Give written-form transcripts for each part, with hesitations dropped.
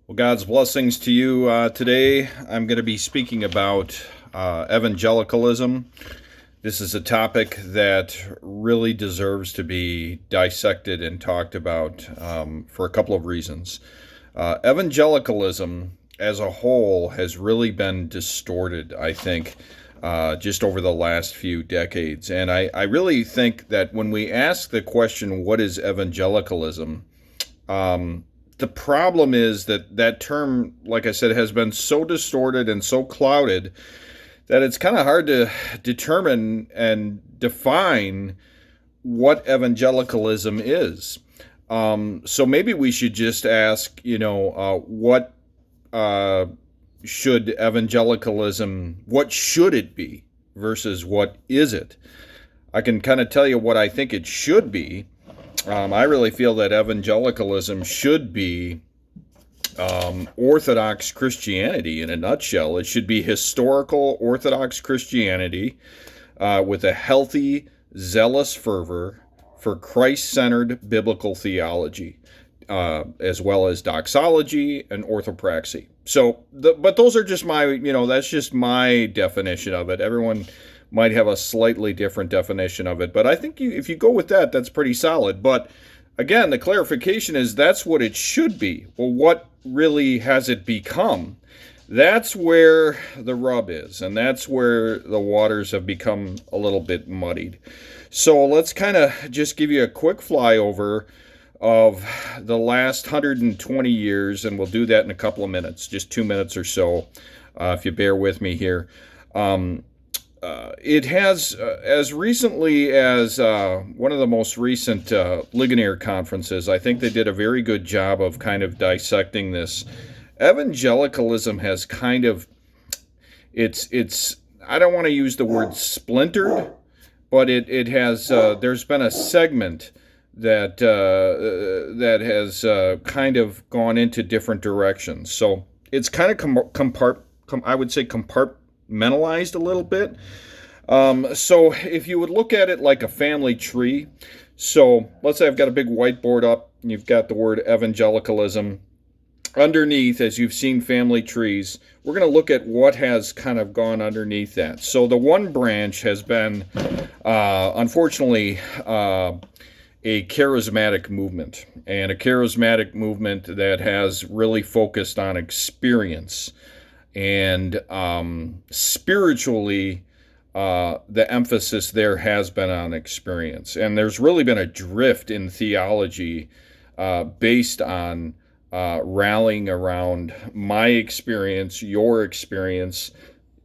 Well, God's blessings to you today. I'm going to be speaking about evangelicalism. This is a topic that really deserves to be dissected and talked about for a couple of reasons. Evangelicalism as a whole has really been distorted, I think, just over the last few decades. And I really think that when we ask the question, what is evangelicalism? The problem is that that term, like I said, has been so distorted and so clouded that it's kind of hard to determine and define what evangelicalism is. So maybe we should just ask, what should evangelicalism, what should it be versus what is it? I can kind of tell you what I think it should be. I really feel that evangelicalism should be Orthodox Christianity in a nutshell. It should be historical Orthodox Christianity with a healthy, zealous fervor for Christ-centered biblical theology, as well as doxology and orthopraxy. But those are just that's just my definition of it. Everyone might have a slightly different definition of it, but I think if you go with that, that's pretty solid. But again, the clarification is that's what it should be. Well, what really has it become? That's where the rub is, and that's where the waters have become a little bit muddied. So let's kind of just give you a quick flyover of the last 120 years, and we'll do that in a couple of minutes, just 2 minutes or so, if you bear with me here. It has, as recently as one of the most recent Ligonier conferences, I think they did a very good job of kind of dissecting this. Evangelicalism has kind of, it's I don't want to use the word splintered, but it has, there's been a segment that has kind of gone into different directions. So it's kind of I would say compartmentalized a little bit. So if you would look at it like a family tree, so let's say I've got a big whiteboard up, and you've got the word evangelicalism. Underneath, as you've seen family trees, we're going to look at what has kind of gone underneath that. So the one branch has been, unfortunately, a charismatic movement, and a charismatic movement that has really focused on experience. And spiritually, the emphasis there has been on experience. And there's really been a drift in theology based on rallying around my experience, your experience,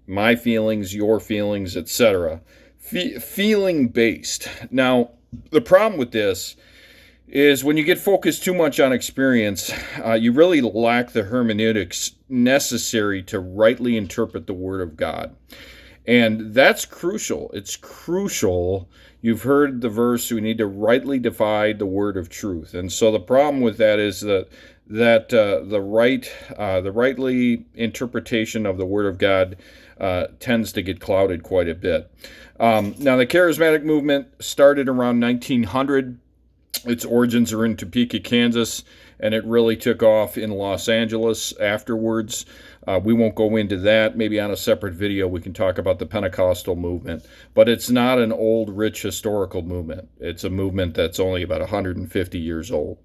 my feelings, your feelings, etc. Feeling based. Now, the problem with this is when you get focused too much on experience, you really lack the hermeneutics necessary to rightly interpret the Word of God. And that's crucial. It's crucial. You've heard the verse, we need to rightly divide the word of truth. And so the problem with that is that the rightly interpretation of the Word of God tends to get clouded quite a bit. Now, the charismatic movement started around 1900. Its origins are in Topeka, Kansas, and it really took off in Los Angeles afterwards. We won't go into that. Maybe on a separate video we can talk about the Pentecostal movement. But it's not an old, rich, historical movement. It's a movement that's only about 150 years old.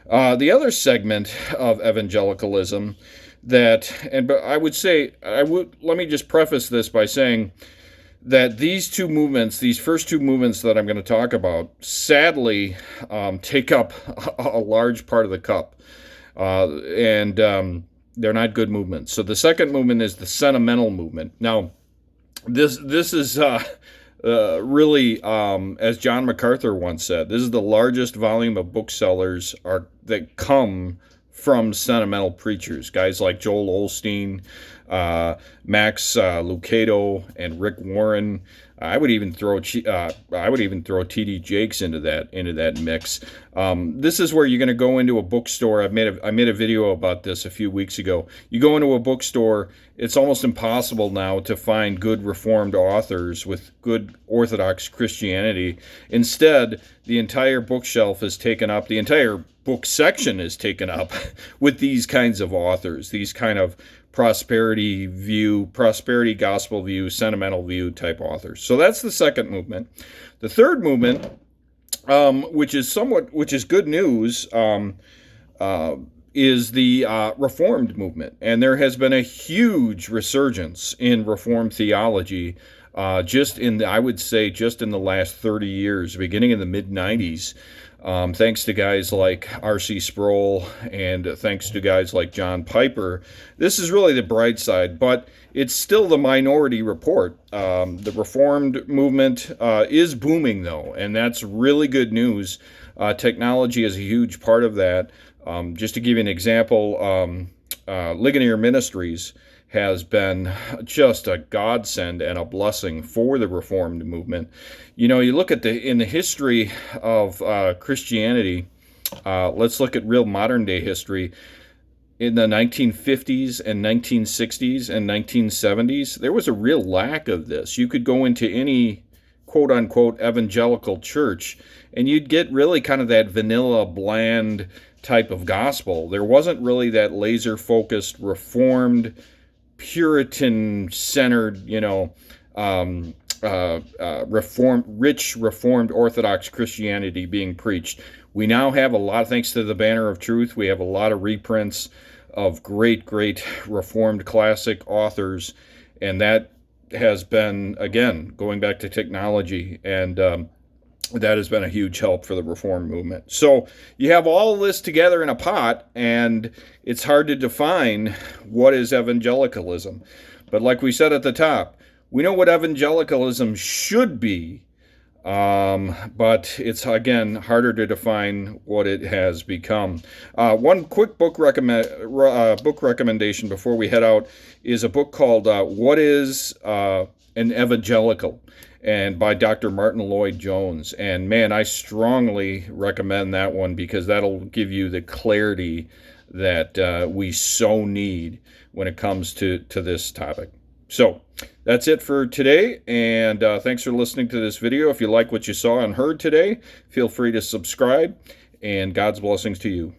The other segment of evangelicalism but I would say, let me just preface this by saying that these first two movements that I'm going to talk about, sadly, take up a large part of the cup. And they're not good movements. So the second movement is the sentimental movement. Now, this is really, as John MacArthur once said, this is the largest volume of booksellers that come from sentimental preachers, guys like Joel Osteen, Max Lucado, and Rick Warren. I would even throw T.D. Jakes into that mix. This is where you're going to go into a bookstore. I made a video about this a few weeks ago. You go into a bookstore, it's almost impossible now to find good Reformed authors with good Orthodox Christianity. Instead, the entire bookshelf is taken up. The entire book section is taken up with these kinds of authors, these kind of prosperity gospel view, sentimental view type authors. So that's the second movement. The third movement, which is good news, is the Reformed movement, and there has been a huge resurgence in Reformed theology. I would say just in the last 30 years, beginning in the mid 90s, thanks to guys like R.C. Sproul and thanks to guys like John Piper. This is really the bright side, but it's still the minority report. The Reformed movement is booming, though, and that's really good news. Technology is a huge part of that. Just to give you an example, Ligonier Ministries has been just a godsend and a blessing for the Reformed movement. You know, you look at in the history of Christianity, let's look at real modern day history. In the 1950s and 1960s and 1970s, there was a real lack of this. You could go into any quote unquote evangelical church and you'd get really kind of that vanilla, bland type of gospel. There wasn't really that laser focused, Reformed, Puritan-centered, rich Reformed Orthodox Christianity being preached. We now have a lot, thanks to the Banner of Truth, we have a lot of reprints of great Reformed classic authors, and that has been, again, going back to technology, and that has been a huge help for the Reformed movement. So you have all this together in a pot, and it's hard to define what is evangelicalism. But like we said at the top, we know what evangelicalism should be, but it's, again, harder to define what it has become. One quick book recommendation before we head out is a book called What is an Evangelical? And by Dr. Martin Lloyd-Jones. And man, I strongly recommend that one because that'll give you the clarity that we so need when it comes to this topic. So that's it for today, and thanks for listening to this video. If you like what you saw and heard today, feel free to subscribe, and God's blessings to you.